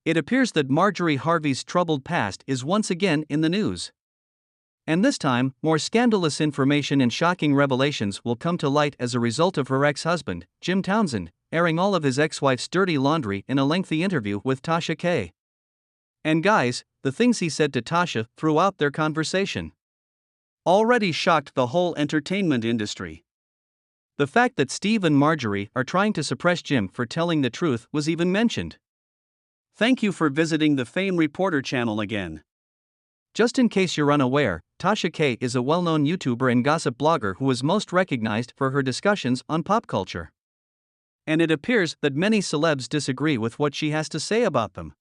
It appears that Marjorie Harvey's troubled past is once again in the news. And this time, more scandalous information and shocking revelations will come to light as a result of her ex-husband, Jim Townsend, airing all of his ex-wife's dirty laundry in a lengthy interview with Tasha K. And guys, the things he said to Tasha throughout their conversation already shocked the whole entertainment industry. The fact that Steve and Marjorie are trying to suppress Jim for telling the truth was even mentioned. Thank you for visiting the Fame Reporter channel again. Just in case you're unaware, Tasha K is a well-known YouTuber and gossip blogger who is most recognized for her discussions on pop culture. And it appears that many celebs disagree with what she has to say about them.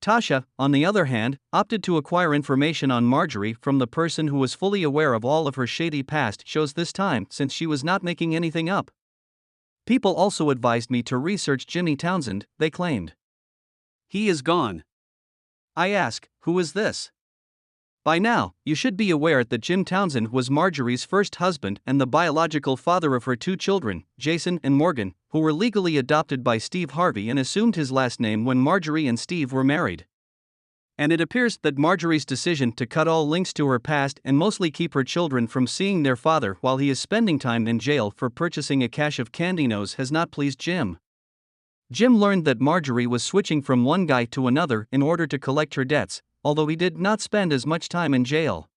Tasha, on the other hand, opted to acquire information on Marjorie from the person who was fully aware of all of her shady past shows this time, since she was not making anything up. People also advised me to research Jimmy Townsend, they claimed. He is gone. I ask, who is this? By now, you should be aware that Jim Townsend was Marjorie's first husband and the biological father of her two children, Jason and Morgan, who were legally adopted by Steve Harvey and assumed his last name when Marjorie and Steve were married. And it appears that Marjorie's decision to cut all links to her past and mostly keep her children from seeing their father while he is spending time in jail for purchasing a cache of candy nose has not pleased Jim. Jim learned that Marjorie was switching from one guy to another in order to collect her debts, although he did not spend as much time in jail.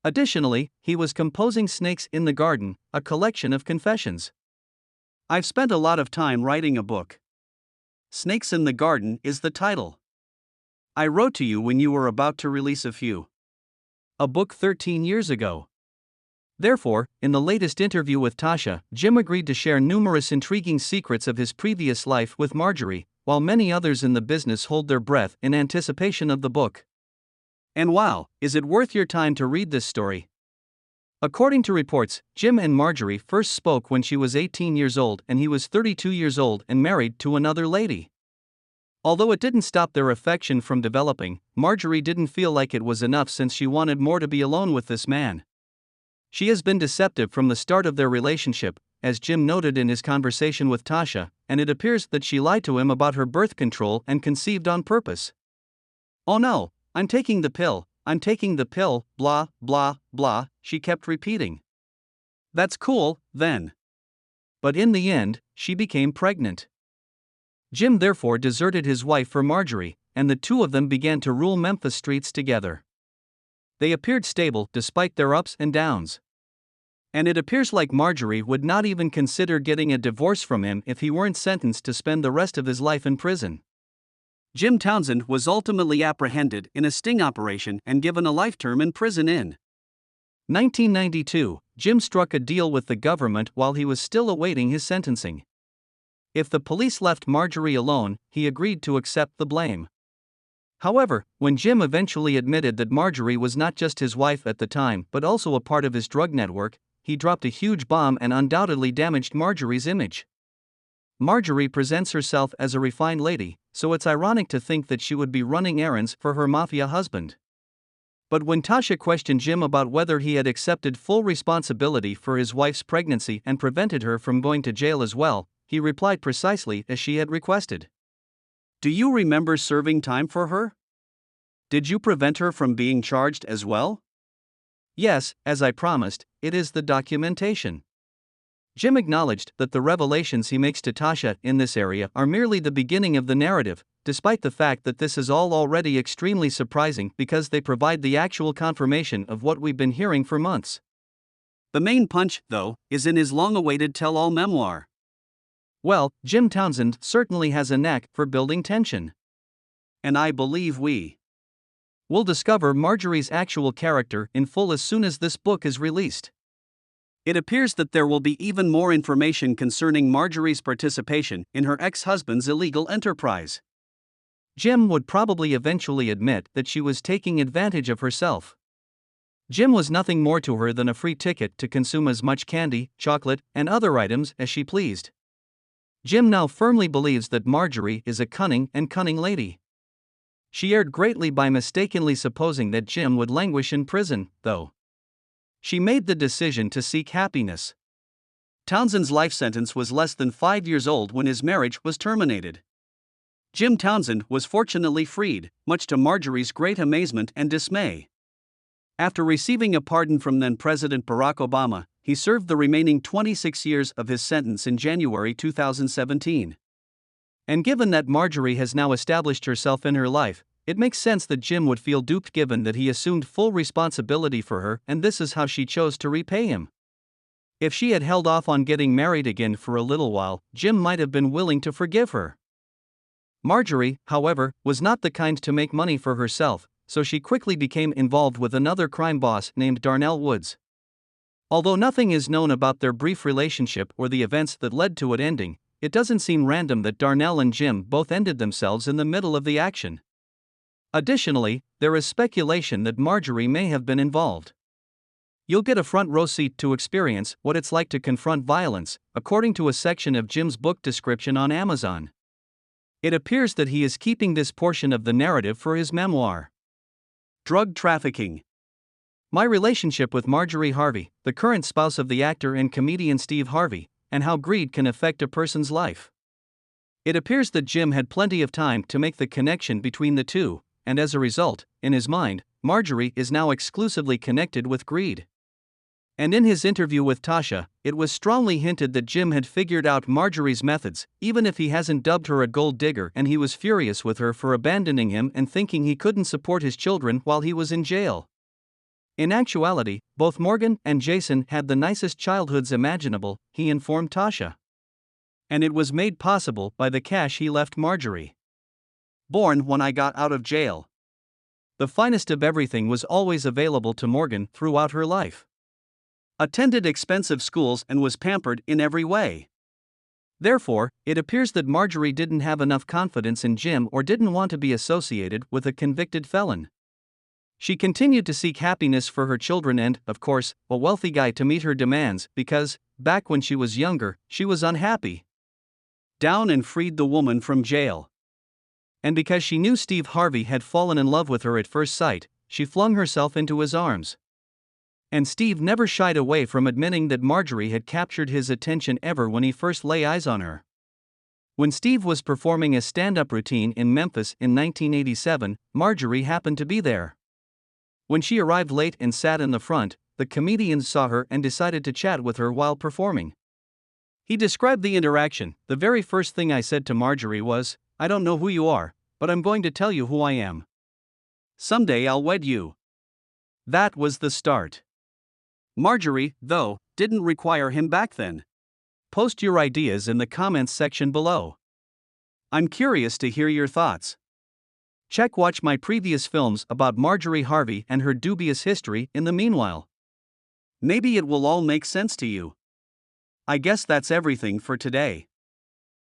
Additionally, he was composing Snakes in the Garden, a collection of confessions. I've spent a lot of time writing a book. Snakes in the Garden is the title. I wrote to you when you were about to release a book 13 years ago. Therefore, in the latest interview with Tasha, Jim agreed to share numerous intriguing secrets of his previous life with Marjorie, while many others in the business hold their breath in anticipation of the book. And wow, is it worth your time to read this story? According to reports, Jim and Marjorie first spoke when she was 18 years old and he was 32 years old and married to another lady. Although it didn't stop their affection from developing, Marjorie didn't feel like it was enough since she wanted more to be alone with this man. She has been deceptive from the start of their relationship, as Jim noted in his conversation with Tasha, and it appears that she lied to him about her birth control and conceived on purpose. Oh no, I'm taking the pill, blah, blah, blah, she kept repeating. That's cool, then. But in the end, she became pregnant. Jim therefore deserted his wife for Marjorie, and the two of them began to rule Memphis streets together. They appeared stable despite their ups and downs. And it appears like Marjorie would not even consider getting a divorce from him if he weren't sentenced to spend the rest of his life in prison. Jim Townsend was ultimately apprehended in a sting operation and given a life term in prison in 1992. Jim struck a deal with the government while he was still awaiting his sentencing. If the police left Marjorie alone, he agreed to accept the blame. However, when Jim eventually admitted that Marjorie was not just his wife at the time but also a part of his drug network, he dropped a huge bomb and undoubtedly damaged Marjorie's image. Marjorie presents herself as a refined lady, so it's ironic to think that she would be running errands for her mafia husband. But when Tasha questioned Jim about whether he had accepted full responsibility for his wife's pregnancy and prevented her from going to jail as well, he replied precisely as she had requested. Do you remember serving time for her? Did you prevent her from being charged as well? Yes, as I promised, it is the documentation. Jim acknowledged that the revelations he makes to Tasha in this area are merely the beginning of the narrative, despite the fact that this is all already extremely surprising because they provide the actual confirmation of what we've been hearing for months. The main punch, though, is in his long-awaited tell-all memoir. Well, Jim Townsend certainly has a knack for building tension. And I believe we'll discover Marjorie's actual character in full as soon as this book is released. It appears that there will be even more information concerning Marjorie's participation in her ex-husband's illegal enterprise. Jim would probably eventually admit that she was taking advantage of herself. Jim was nothing more to her than a free ticket to consume as much candy, chocolate, and other items as she pleased. Jim now firmly believes that Marjorie is a cunning lady. She erred greatly by mistakenly supposing that Jim would languish in prison, though. She made the decision to seek happiness. Townsend's life sentence was less than 5 years old when his marriage was terminated. Jim Townsend was fortunately freed, much to Marjorie's great amazement and dismay. After receiving a pardon from then-President Barack Obama, he served the remaining 26 years of his sentence in January 2017. And given that Marjorie has now established herself in her life, it makes sense that Jim would feel duped given that he assumed full responsibility for her and this is how she chose to repay him. If she had held off on getting married again for a little while, Jim might have been willing to forgive her. Marjorie, however, was not the kind to make money for herself, so she quickly became involved with another crime boss named Darnell Woods. Although nothing is known about their brief relationship or the events that led to it ending, it doesn't seem random that Darnell and Jim both ended themselves in the middle of the action. Additionally, there is speculation that Marjorie may have been involved. You'll get a front row seat to experience what it's like to confront violence, according to a section of Jim's book description on Amazon. It appears that he is keeping this portion of the narrative for his memoir. Drug trafficking. My relationship with Marjorie Harvey, the current spouse of the actor and comedian Steve Harvey, and how greed can affect a person's life. It appears that Jim had plenty of time to make the connection between the two, and as a result, in his mind, Marjorie is now exclusively connected with greed. And in his interview with Tasha, it was strongly hinted that Jim had figured out Marjorie's methods, even if he hasn't dubbed her a gold digger, and he was furious with her for abandoning him and thinking he couldn't support his children while he was in jail. In actuality, both Morgan and Jason had the nicest childhoods imaginable, he informed Tasha. And it was made possible by the cash he left Marjorie. Born when I got out of jail. The finest of everything was always available to Morgan throughout her life. Attended expensive schools and was pampered in every way. Therefore, it appears that Marjorie didn't have enough confidence in Jim or didn't want to be associated with a convicted felon. She continued to seek happiness for her children and, of course, a wealthy guy to meet her demands because, back when she was younger, she was unhappy. Down and freed the woman from jail. And because she knew Steve Harvey had fallen in love with her at first sight, she flung herself into his arms. And Steve never shied away from admitting that Marjorie had captured his attention ever when he first lay eyes on her. When Steve was performing a stand-up routine in Memphis in 1987, Marjorie happened to be there. When she arrived late and sat in the front, the comedians saw her and decided to chat with her while performing. He described the interaction. The very first thing I said to Marjorie was, "I don't know who you are, but I'm going to tell you who I am. Someday I'll wed you." That was the start. Marjorie, though, didn't require him back then. Post your ideas in the comments section below. I'm curious to hear your thoughts. Watch my previous films about Marjorie Harvey and her dubious history in the meanwhile. Maybe it will all make sense to you. I guess that's everything for today.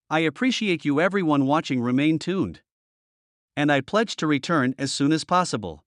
I appreciate you everyone watching. Remain tuned. And I pledge to return as soon as possible.